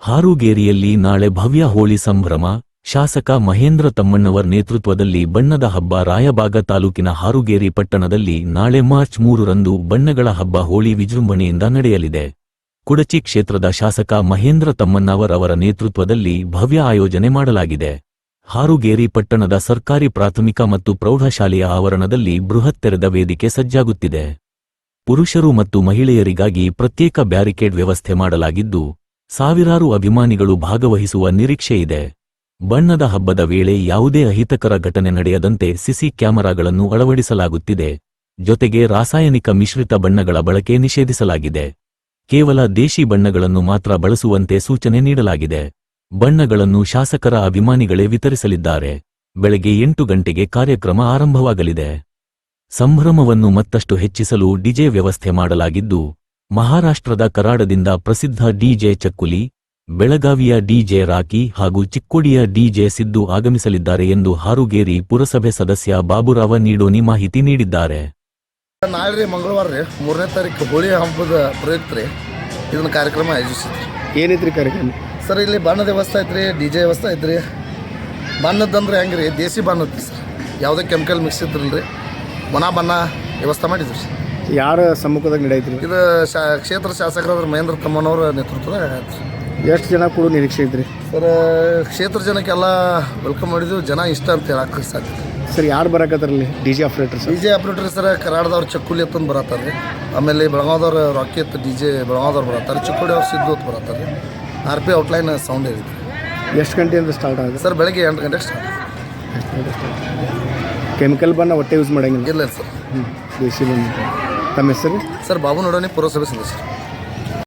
ಹಾರುಗೇರಿಯಲ್ಲಿ ನಾಳೆ ಭವ್ಯ ಹೋಳಿ ಸಂಭ್ರಮ. ಶಾಸಕ ಮಹೇಂದ್ರ ತಮ್ಮಣ್ಣವರ್ ನೇತೃತ್ವದಲ್ಲಿ ಬಣ್ಣದ ಹಬ್ಬ. ರಾಯಬಾಗ ತಾಲೂಕಿನ ಹಾರುಗೇರಿ ಪಟ್ಟಣದಲ್ಲಿ ನಾಳೆ ಮಾರ್ಚ್ 3ರಂದು ಬಣ್ಣಗಳ ಹಬ್ಬ ಹೋಳಿ ವಿಜೃಂಭಣೆಯಿಂದ ನಡೆಯಲಿದೆ. ಕುಡಚಿ ಕ್ಷೇತ್ರದ ಶಾಸಕ ಮಹೇಂದ್ರ ತಮ್ಮಣ್ಣವರ್ ಅವರ ನೇತೃತ್ವದಲ್ಲಿ ಭವ್ಯ ಆಯೋಜನೆ ಮಾಡಲಾಗಿದೆ. ಹಾರುಗೇರಿ ಪಟ್ಟಣದ ಸರ್ಕಾರಿ ಪ್ರಾಥಮಿಕ ಮತ್ತು ಪ್ರೌಢಶಾಲೆಯ ಆವರಣದಲ್ಲಿ ಬೃಹತ್ ತೆರೆದ ವೇದಿಕೆ ಸಜ್ಜಾಗುತ್ತಿದೆ. ಪುರುಷರು ಮತ್ತು ಮಹಿಳೆಯರಿಗಾಗಿ ಪ್ರತ್ಯೇಕ ಬ್ಯಾರಿಕೇಡ್ ವ್ಯವಸ್ಥೆ ಮಾಡಲಾಗಿದ್ದು, ಸಾವಿರಾರು ಅಭಿಮಾನಿಗಳು ಭಾಗವಹಿಸುವ ನಿರೀಕ್ಷೆಯಿದೆ. ಬಣ್ಣದ ಹಬ್ಬದ ವೇಳೆ ಯಾವುದೇ ಅಹಿತಕರ ಘಟನೆ ನಡೆಯದಂತೆ ಸಿಸಿ ಕ್ಯಾಮೆರಾಗಳನ್ನು ಅಳವಡಿಸಲಾಗುತ್ತಿದೆ. ಜೊತೆಗೆ ರಾಸಾಯನಿಕ ಮಿಶ್ರಿತ ಬಣ್ಣಗಳ ಬಳಕೆ ನಿಷೇಧಿಸಲಾಗಿದೆ. ಕೇವಲ ದೇಶಿ ಬಣ್ಣಗಳನ್ನು ಮಾತ್ರ ಬಳಸುವಂತೆ ಸೂಚನೆ ನೀಡಲಾಗಿದೆ. ಬಣ್ಣಗಳನ್ನು ಶಾಸಕರ ಅಭಿಮಾನಿಗಳೇ ವಿತರಿಸಲಿದ್ದಾರೆ. ಬೆಳಗ್ಗೆ 8 ಗಂಟೆಗೆ ಕಾರ್ಯಕ್ರಮ ಆರಂಭವಾಗಲಿದೆ. ಸಂಭ್ರಮವನ್ನು ಮತ್ತಷ್ಟು ಹೆಚ್ಚಿಸಲು ಡಿಜೆ ವ್ಯವಸ್ಥೆ ಮಾಡಲಾಗಿದ್ದು, ಮಹಾರಾಷ್ಟ್ರದ ಕರಾಡದಿಂದ ಪ್ರಸಿದ್ಧ ಡಿಜೆ ಚಕ್ಕುಲಿ, ಬೆಳಗಾವಿಯ ಡಿಜೆ ರಾಕಿ ಹಾಗೂ ಚಿಕ್ಕೋಡಿಯ ಡಿಜೆ ಸಿದ್ದು ಆಗಮಿಸಲಿದ್ದಾರೆ ಎಂದು ಹಾರುಗೇರಿ ಪುರಸಭೆ ಸದಸ್ಯ ಬಾಬುರಾವ ನೀಡೋನಿ ಮಾಹಿತಿ ನೀಡಿದ್ದಾರೆ. ನಾಳೆ ಮಂಗಳವಾರ 3ನೇ ತಾರೀಕು ಹೋಳಿ ಹಬ್ಬದ ಪ್ರಯುಕ್ತ ಇದನ್ನ ಕಾರ್ಯಕ್ರಮ ಆಯೋಜಿಸಿದ್ರಿ. ಏನೈತ್ರಿ ಕಾರ್ಯಕ್ರಮ? ಸರ್, ಇಲ್ಲಿ ಬಣ್ಣದ ವ್ಯವಸ್ಥೆ ಐತ್ರಿ, ಡಿಜೆ ವ್ಯವಸ್ಥೆ ಐತ್ರಿ. ಬಣ್ಣದಂದ್ರೆ ಹೆಂಗೆ ರೀ, ದೇಸಿ ಬಣ್ಣ ಐತಿ ಸರ್, ಯಾವುದೇ ಕೆಮಿಕಲ್ ಮಿಕ್ಸ್ ಇದ್ರಲ್ರಿ, ಒಣ ಬಣ್ಣ ವ್ಯವಸ್ಥೆ ಮಾಡಿದ್ರಿ ಸರ್. ಯಾರ ಸಮ್ಮುಖದಾಗ ನಡೆಯೈತ್ರಿ ಇದು ಕ್ಷೇತ್ರ ಶಾಸಕರಾದ ಮಹೇಂದ್ರ ತಮ್ಮಣ್ಣವರ ನೇತೃತ್ವದಾಗ ಆಗೈತೆ. ಎಷ್ಟು ಜನ ಕೂಡ ನಿರೀಕ್ಷೆ ಐತ್ರಿ ಸರ್? ಕ್ಷೇತ್ರ ಜನಕ್ಕೆಲ್ಲ ವೆಲ್ಕಮ್ ಮಾಡಿದ್ವಿ. ಜನ ಇಷ್ಟ ಅಂತ ಹೇಳಕ್ಕೆ ಸಾಧ್ಯ. ಸರ್, ಯಾರು ಬರಕತ್ತಾರಲ್ಲಿ? DJ operator sir. DJ operator sir ಕರಾಡದವ್ರು ಚಕ್ಕುಲಿ ಎತ್ತಂದು ಬರತ್ತಾರೆ. ಆಮೇಲೆ ಬೆಳಗಾವ್ದವ್ರು ರಾಕಿ ಎತ್ತು ಡಿಜೆ ಬೆಳಗಾವ್ದವ್ರು ಬರತ್ತಾರೆ. ಚಿಕ್ಕೋಡಿ ಅವ್ರು ಸಿದ್ದು ಅಂತ ಬರತ್ತಾರೆ. RP ಔಟ್ಲೈನ್ ಸೌಂಡ್ ಹೇಳಿದ್ರಿ. ಎಷ್ಟು ಗಂಟೆಯಿಂದ ಸ್ಟಾರ್ಟ್ ಆಗುತ್ತೆ ಸರ್? ಬೆಳಗ್ಗೆ 8 ಗಂಟೆಗೆ ಸ್ಟಾರ್ಟ್. ಕೆಮಿಕಲ್ ಬಣ್ಣ ಒಟ್ಟೆ ಯೂಸ್ ಮಾಡಂಗಿಲ್ಲ? ಇಲ್ಲ ಸರ್, ದೇಶಿ ಬಣ್ಣ. ತಮ್ಮ ಹೆಸರು? ಸರ್ ಬಾಬು ನೋಡೋನಿ, ಪುರಸಭೆ ಸದಸ್ಯರು.